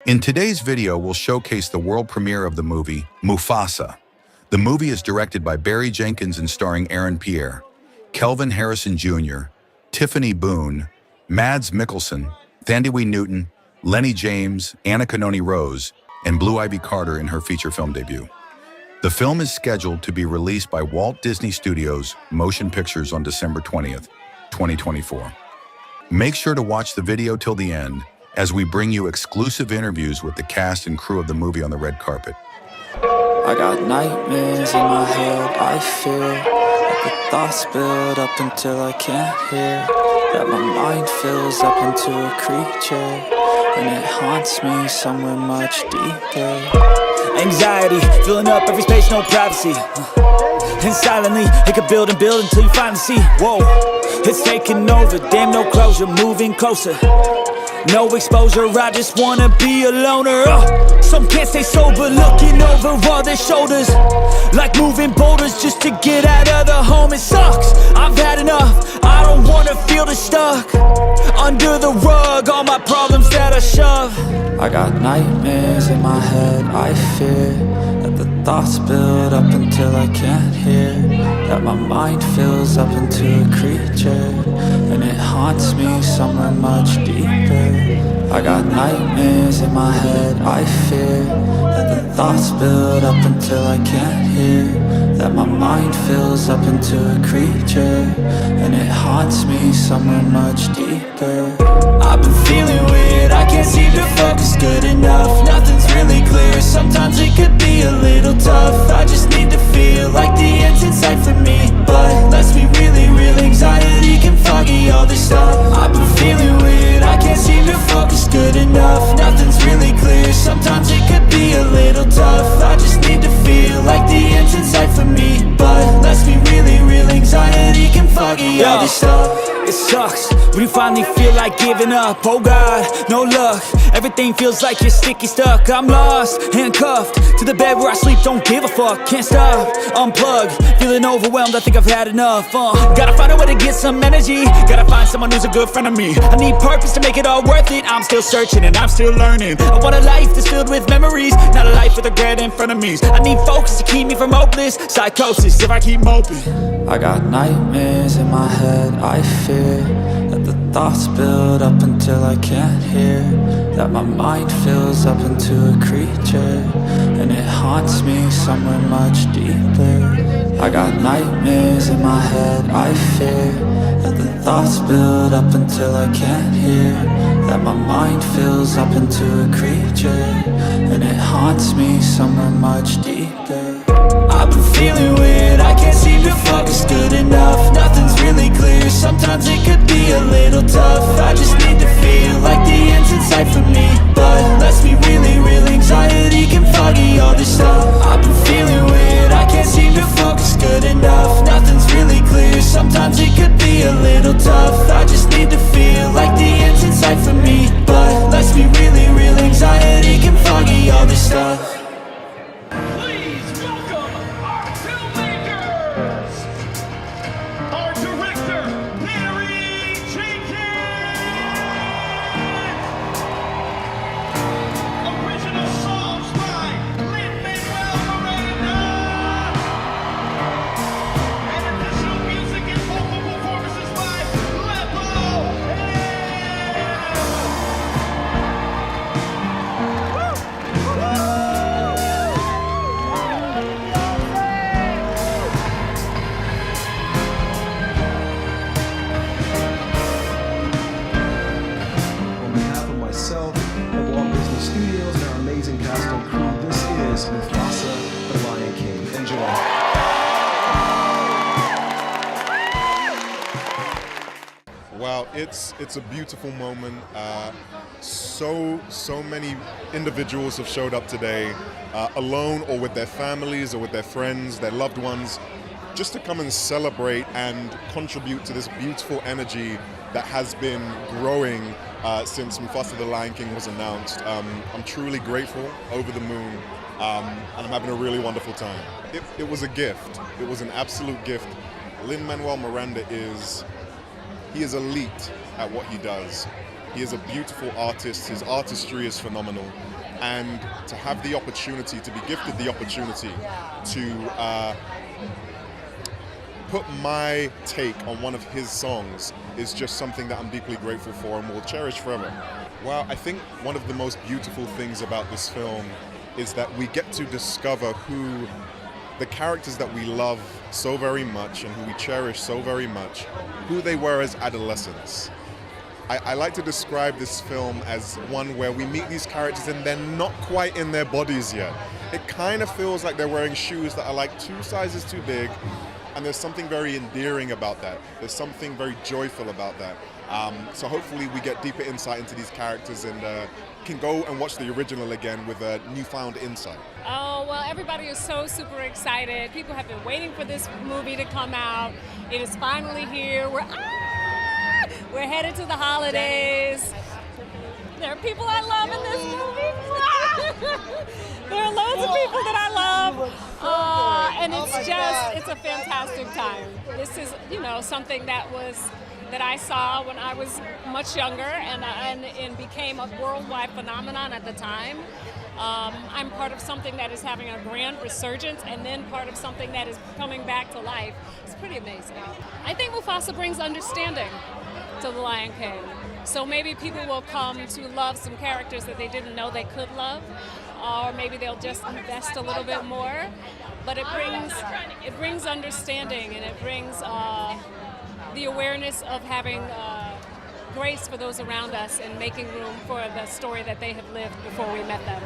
In today's video, we'll showcase the world premiere of the movie, Mufasa. The movie is directed by Barry Jenkins and starring Aaron Pierre, Kelvin Harrison Jr., Tiffany Boone, Mads Mikkelsen, Thandie Newton, Lenny James, Anna Kanoni Rose, and Blue Ivy Carter in her feature film debut. The film is scheduled to be released by Walt Disney Studios Motion Pictures on December 20th, 2024. Make sure to watch the video till the end as we bring you exclusive interviews with the cast and crew of the movie on the red carpet. I got nightmares in my head, I fear that the thoughts build up until I can't hear, that my mind fills up into a creature, and it haunts me somewhere much deeper. Anxiety, filling up every space, no privacy, and silently, it could build and build until you finally see, whoa, it's taking over, damn no closure, moving closer. No exposure, I just wanna be a loner. Some can't stay sober, looking over all their shoulders, like moving boulders just to get out of the home. It sucks, I've had enough, I don't wanna feel the stuck under the rug, all my problems that I shove. I got nightmares in my head, I fear that the thoughts build up until I can't hear, that my mind fills up into a creature, and it haunts me somewhere much deeper. I got nightmares in my head, I fear that the thoughts build up until I can't hear, that my mind fills up into a creature, and it haunts me somewhere much deeper. I've been feeling weird, I can't seem to focus good enough, nothing's really clear, sometimes it could be a little tough. I just need to feel like the end's in sight for me, but let's be really real, anxiety can foggy all this stuff. I've been feeling weird, I can't seem to focus good enough, nothing's really clear, sometimes it could be a little tough. I just need to feel like the end's in sight for me, but let's be really real, anxiety can foggy all this stuff. It sucks when you finally feel like giving up. Oh God, no luck, everything feels like you're sticky stuck. I'm lost, handcuffed to the bed where I sleep, don't give a fuck. Can't stop, unplug, feeling overwhelmed, I think I've had enough. Gotta find a way to get some energy, gotta find someone who's a good friend of me. I need purpose to make it all worth it, I'm still searching and I'm still learning. I want a life that's filled with memories, not a life with regret in front of me. I need focus to keep me from hopeless psychosis if I keep moping. I got nightmares in my head, I fear that the thoughts build up until I can't hear, that my mind fills up into a creature, and it haunts me somewhere much deeper. I got nightmares in my head, I fear that the thoughts build up until I can't hear, that my mind fills up into a creature, and it haunts me somewhere much deeper. I've been feeling weird, I can't seem to focus good enough, nothing's really clear, sometimes it could be a little tough. I just need to feel like the end's in sight for me, but let's be really real, anxiety can foggy all this stuff. I've been feeling weird, I can't seem to focus good enough, nothing's really clear, sometimes it could be a little tough. I just need to feel like the end's in sight for me, but let's be really real, anxiety can foggy all this stuff. Studios and our amazing cast and crew, this is Mufasa, the Lion King. Enjoy. Wow, it's a beautiful moment. So many individuals have showed up today, alone or with their families or with their friends, their loved ones, just to come and celebrate and contribute to this beautiful energy that has been growing since Mufasa the Lion King was announced. I'm truly grateful, over the moon, and I'm having a really wonderful time. It was a gift. It was an absolute gift. Lin-Manuel Miranda is elite at what he does. He is a beautiful artist. His artistry is phenomenal. and to have the opportunity, to be gifted the opportunity to put my take on one of his songs is just something that I'm deeply grateful for and will cherish forever. Well, I think one of the most beautiful things about this film is that we get to discover who the characters that we love so very much and who we cherish so very much, who they were as adolescents. I like to describe this film as one where we meet these characters and they're not quite in their bodies yet. It kind of feels like they're wearing shoes that are like 2 sizes too big, and there's something very endearing about that. There's something very joyful about that. So hopefully we get deeper insight into these characters and can go and watch the original again with a newfound insight. Oh, well, everybody is so super excited. People have been waiting for this movie to come out. It is finally here. We're headed to the holidays. There are people I love in this movie. There are loads of people that I love. And it's a fantastic time. This is, something that I saw when I was much younger and became a worldwide phenomenon at the time. I'm part of something that is having a grand resurgence and then part of something that is coming back to life. It's pretty amazing. I think Mufasa brings understanding to The Lion King. So maybe people will come to love some characters that they didn't know they could love, or maybe they'll just invest a little bit more. But it brings understanding, and it brings the awareness of having grace for those around us and making room for the story that they have lived before we met them.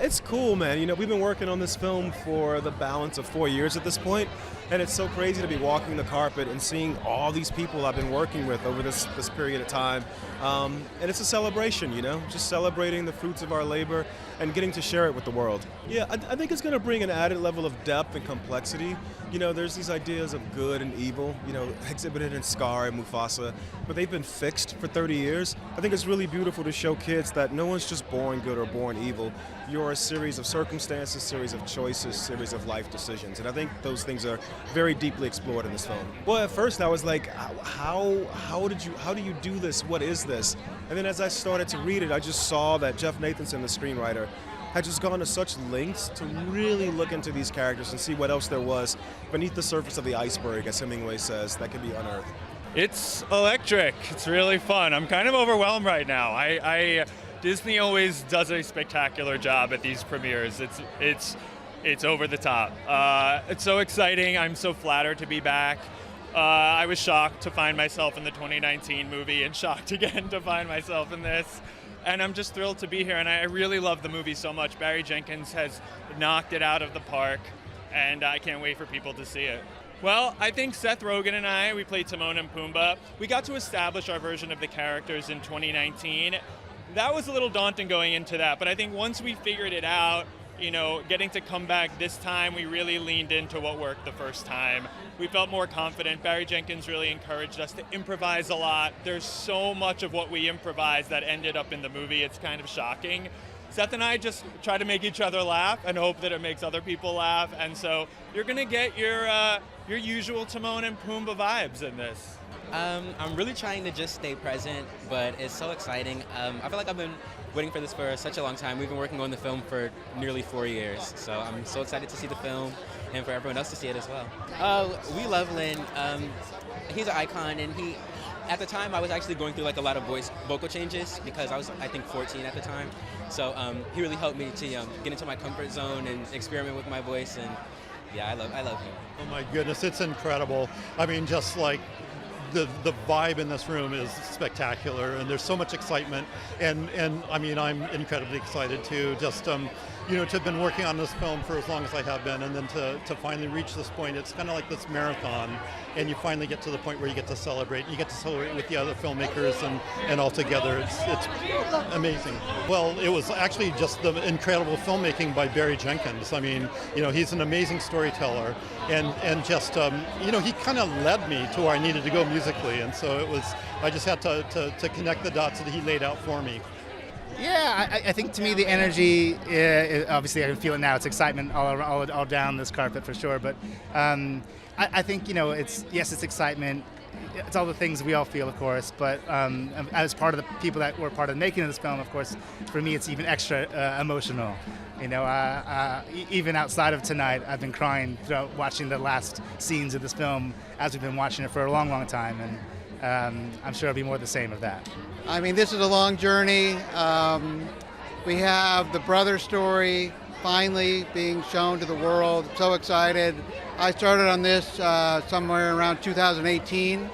It's cool, man. We've been working on this film for the balance of 4 years at this point, and it's so crazy to be walking the carpet and seeing all these people I've been working with over this period of time. And it's a celebration, just celebrating the fruits of our labor and getting to share it with the world. Yeah, I think it's going to bring an added level of depth and complexity. There's these ideas of good and evil, exhibited in Scar and Mufasa, but they've been fixed for 30 years. I think it's really beautiful to show kids that no one's just born good or born evil. You're a series of circumstances, series of choices, series of life decisions. And I think those things are very deeply explored in this film. Well, at first I was like, how do you do this? What is this? And then as I started to read it, I just saw that Jeff Nathanson, the screenwriter, had just gone to such lengths to really look into these characters and see what else there was beneath the surface of the iceberg, as Hemingway says, that could be unearthed. It's electric. It's really fun. I'm kind of overwhelmed right now. Disney always does a spectacular job at these premieres. It's over the top. It's so exciting. I'm so flattered to be back. I was shocked to find myself in the 2019 movie and shocked again to find myself in this. And I'm just thrilled to be here, and I really love the movie so much. Barry Jenkins has knocked it out of the park, and I can't wait for people to see it. Well, I think Seth Rogen and we played Timon and Pumbaa. We got to establish our version of the characters in 2019. That was a little daunting going into that, but I think once we figured it out, getting to come back this time, we really leaned into what worked the first time. We felt more confident. Barry Jenkins really encouraged us to improvise a lot. There's so much of what we improvised that ended up in the movie. It's kind of shocking. Seth and I just try to make each other laugh and hope that it makes other people laugh. And so you're going to get your usual Timon and Pumbaa vibes in this. I'm really trying to just stay present, but it's so exciting. I feel like I've been waiting for this for such a long time. We've been working on the film for nearly 4 years, so I'm so excited to see the film and for everyone else to see it as well. We love Lin. He's an icon, and at the time I was actually going through a lot of vocal changes because I was, I think, 14 at the time. So he really helped me to get into my comfort zone and experiment with my voice, and yeah, I love him. Oh my goodness, it's incredible. I mean, just like the vibe in this room is spectacular, and there's so much excitement, and I mean, I'm incredibly excited too, just to have been working on this film for as long as I have been, and then to finally reach this point. It's kind of like this marathon, and you finally get to the point where you get to celebrate, and you get to celebrate with the other filmmakers and all together. It's amazing. Well, it was actually just the incredible filmmaking by Barry Jenkins. I mean, he's an amazing storyteller, and just he kind of led me to where I needed to go musically, and so I just had to connect the dots that he laid out for me. Yeah, I think to me the energy, obviously I can feel it now. It's excitement all down this carpet for sure. But I think it's excitement. it's all the things we all feel, of course, but as part of the people that were part of the making of this film, of course, for me it's even extra emotional. You know, even outside of tonight, I've been crying throughout watching the last scenes of this film as we've been watching it for a long, long time, and I'm sure it'll be more the same of that. I mean, this is a long journey. We have the brother story finally being shown to the world. So excited. I started on this somewhere around 2018,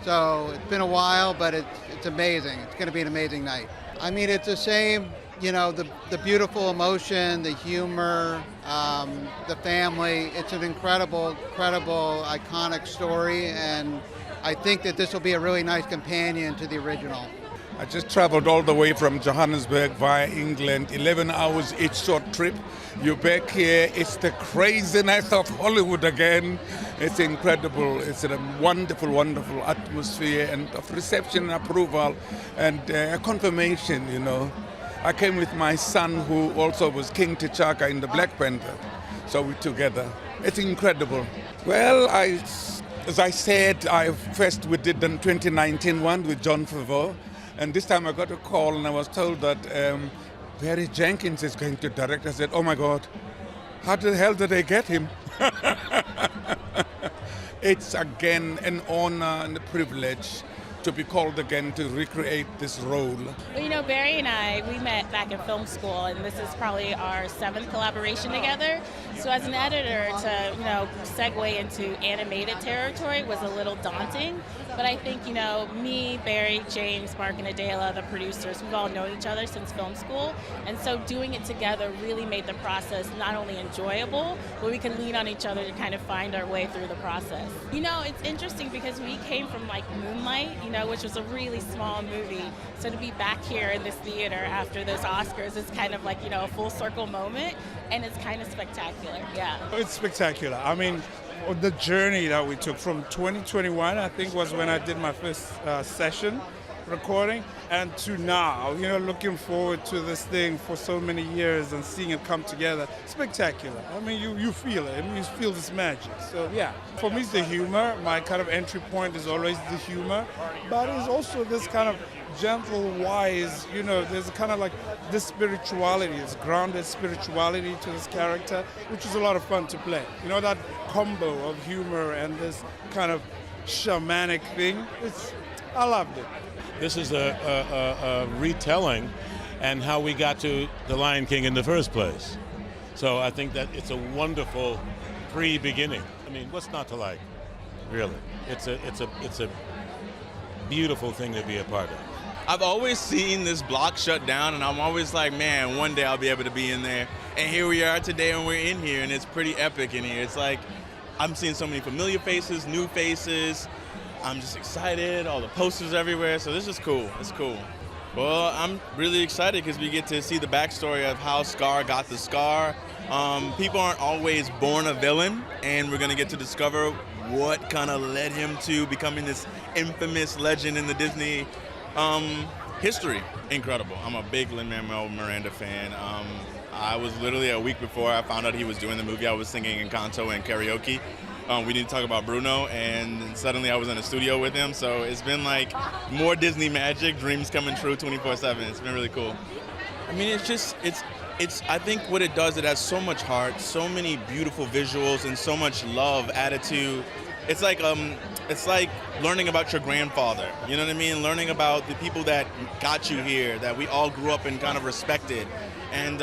so it's been a while, but it's amazing. It's going to be an amazing night. I mean, it's the same, you know, the beautiful emotion, the humor, the family. It's an incredible, iconic story, and I think that this will be a really nice companion to the original. I just traveled all the way from Johannesburg via England, 11 hours each short trip. You're back here, it's the craziness of Hollywood again. It's incredible, it's a wonderful, wonderful atmosphere and of reception and approval and a confirmation, you know. I came with my son who also was King T'Chaka in the Black Panther, so we're together. It's incredible. Well, as I said, we did the 2019 one with John Favreau. And this time I got a call and I was told that Barry Jenkins is going to direct. I said, oh my God, how the hell did they get him? It's again an honor and a privilege to be called again to recreate this role. Well, you know, Barry and I, we met back in film school, and this is probably our 7th collaboration together. So as an editor, to, you know, segue into animated territory was a little daunting. But I think, you know, me, Barry, James, Mark, and Adela, the producers, we've all known each other since film school. And so doing it together really made the process not only enjoyable, but we could lean on each other to kind of find our way through the process. You know, it's interesting because we came from like Moonlight, you know, which was a really small movie. So to be back here in this theater after those Oscars is kind of like, you know, a full circle moment, and it's kind of spectacular, yeah. It's spectacular. I mean, the journey that we took from 2021, I think, was when I did my first session recording, and to now, you know, looking forward to this thing for so many years and seeing it come together. Spectacular. I mean, you feel it. I mean, you feel this magic. So yeah, for me it's the humor. My kind of entry point is always the humor, but it's also this kind of gentle, wise, you know, there's kind of like this spirituality, this grounded spirituality to this character, which is a lot of fun to play. You know, that combo of humor and this kind of shamanic thing, I loved it. This is a retelling and how we got to The Lion King in the first place. So I think that it's a wonderful pre-beginning. I mean, what's not to like, really? It's a beautiful thing to be a part of. I've always seen this block shut down, and I'm always like, man, one day I'll be able to be in there. And here we are today, and we're in here, and it's pretty epic in here. It's like I'm seeing so many familiar faces, new faces. I'm just excited, all the posters everywhere, so this is cool. It's cool. Well, I'm really excited because we get to see the backstory of how Scar got the scar. People aren't always born a villain, and we're going to get to discover what kind of led him to becoming this infamous legend in the Disney history. Incredible. I'm a big Lin-Manuel Miranda fan. I was literally a week before I found out he was doing the movie, I was singing in Kanto and karaoke. We didn't talk about Bruno, and suddenly I was in a studio with him. So it's been like more Disney magic, dreams coming true 24/7. It's been really cool. I mean, it's. I think what it does, it has so much heart, so many beautiful visuals, and so much love added to. It's like learning about your grandfather. You know what I mean? Learning about the people that got you here, that we all grew up and kind of respected. And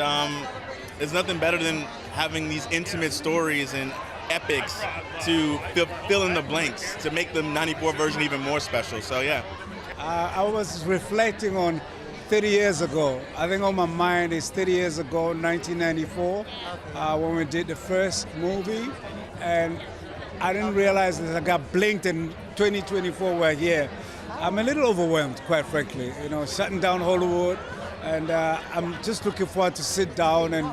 there's nothing better than having these intimate stories and epics to fill in the blanks, to make the 94 version even more special. So yeah. I was reflecting on 30 years ago. I think on my mind is 30 years ago, 1994, when we did the first movie, and I didn't realize that I got blinked in 2024 we're here. I'm a little overwhelmed, quite frankly, you know, shutting down Hollywood, and I'm just looking forward to sit down and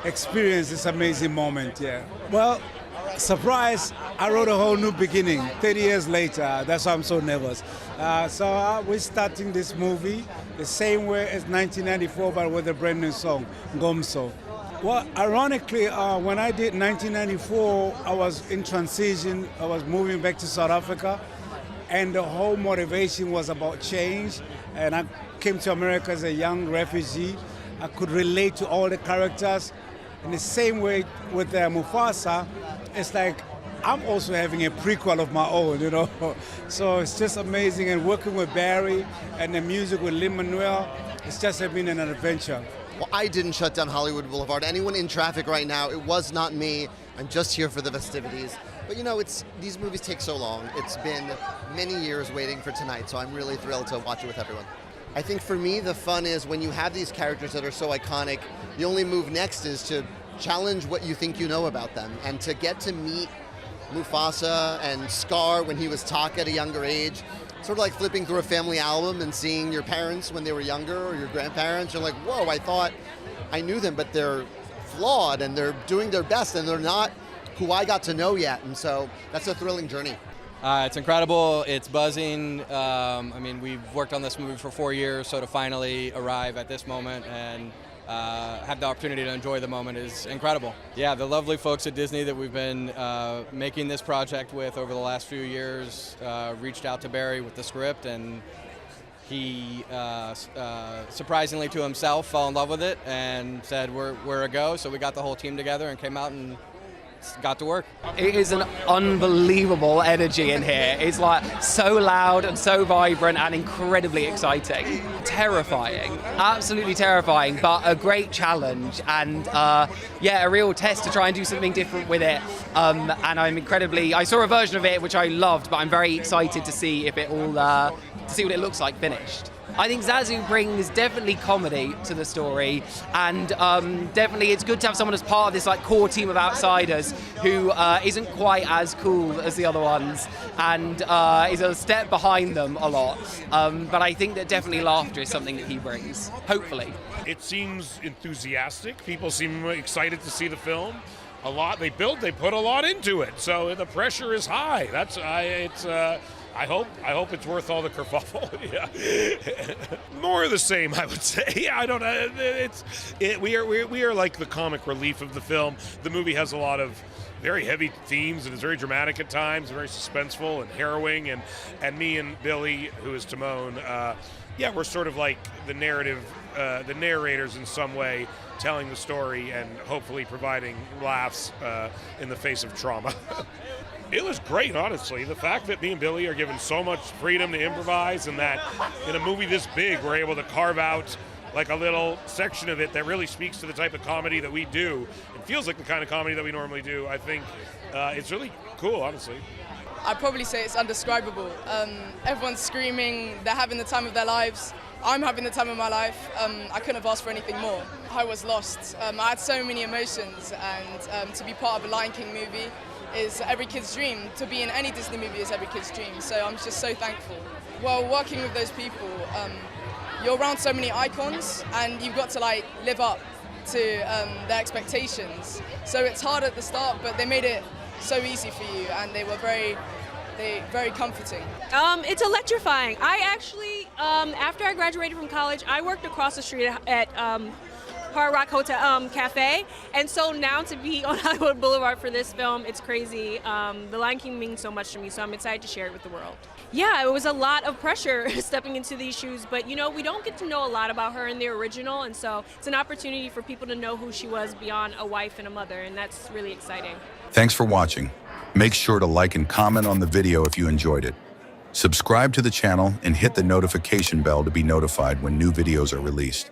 experience this amazing moment, yeah. Well, surprise, I wrote a whole new beginning 30 years later. That's why I'm so nervous. So we're starting this movie the same way as 1994, but with a brand new song, Ngomso. Well, ironically, when I did 1994, I was in transition. I was moving back to South Africa. and the whole motivation was about change. And I came to America as a young refugee. I could relate to all the characters. In the same way with Mufasa, it's like I'm also having a prequel of my own, you know. So it's just amazing. And working with Barry and the music with Lin-Manuel, it's just been an adventure. Well, I didn't shut down Hollywood Boulevard. Anyone in traffic right now, it was not me. I'm just here for the festivities. But you know, these movies take so long. It's been many years waiting for tonight, so I'm really thrilled to watch it with everyone. I think for me, the fun is when you have these characters that are so iconic, the only move next is to challenge what you think you know about them, and to get to meet Mufasa and Scar when he was Taka at a younger age. Sort of like flipping through a family album and seeing your parents when they were younger, or your grandparents. You're like, whoa, I thought I knew them, but they're flawed and they're doing their best and they're not who I got to know yet. And so that's a thrilling journey. It's incredible. It's buzzing. I mean, we've worked on this movie for 4 years, so to finally arrive at this moment and have the opportunity to enjoy the moment is incredible. Yeah, the lovely folks at Disney that we've been making this project with over the last few years reached out to Barry with the script, and he, surprisingly to himself, fell in love with it and said, we're a go. So we got the whole team together and came out and got to work. It is an unbelievable energy in here. It's like so loud and so vibrant and incredibly exciting. Terrifying, absolutely terrifying, but a great challenge, and yeah, a real test to try and do something different with it. And I saw a version of it which I loved, but I'm very excited to see if it all, to see what it looks like finished. I think Zazu brings definitely comedy to the story, and definitely it's good to have someone as part of this like core team of outsiders who isn't quite as cool as the other ones and is a step behind them a lot. But I think that definitely laughter is something that he brings, hopefully. It seems enthusiastic. People seem excited to see the film. They put a lot into it, so the pressure is high. I hope it's worth all the kerfuffle. Yeah. More of the same, I would say. I don't know. We are like the comic relief of the film. The movie has a lot of very heavy themes and is very dramatic at times, very suspenseful and harrowing. And me and Billy, who is Timon, we're sort of like the narrators in some way, telling the story and hopefully providing laughs in the face of trauma. It was great, honestly. The fact that me and Billy are given so much freedom to improvise, and that in a movie this big, we're able to carve out like a little section of it that really speaks to the type of comedy that we do. It feels like the kind of comedy that we normally do. I think it's really cool, honestly. I'd probably say it's undescribable. Everyone's screaming, they're having the time of their lives. I'm having the time of my life. I couldn't have asked for anything more. I was lost. I had so many emotions, and to be part of a Lion King movie is every kid's dream. To be in any Disney movie is every kid's dream, so I'm just so thankful. Well, working with those people, you're around so many icons, and you've got to like live up to their expectations. So it's hard at the start, but they made it so easy for you, and they were very comforting. It's electrifying. I actually, after I graduated from college, I worked across the street at Hard Rock Hotel Cafe, and so now to be on Hollywood Boulevard for this film, it's crazy. The Lion King means so much to me, so I'm excited to share it with the world. Yeah, it was a lot of pressure stepping into these shoes, but you know, we don't get to know a lot about her in the original, and so it's an opportunity for people to know who she was beyond a wife and a mother, and that's really exciting. Thanks for watching. Make sure to like and comment on the video if you enjoyed it. Subscribe to the channel and hit the notification bell to be notified when new videos are released.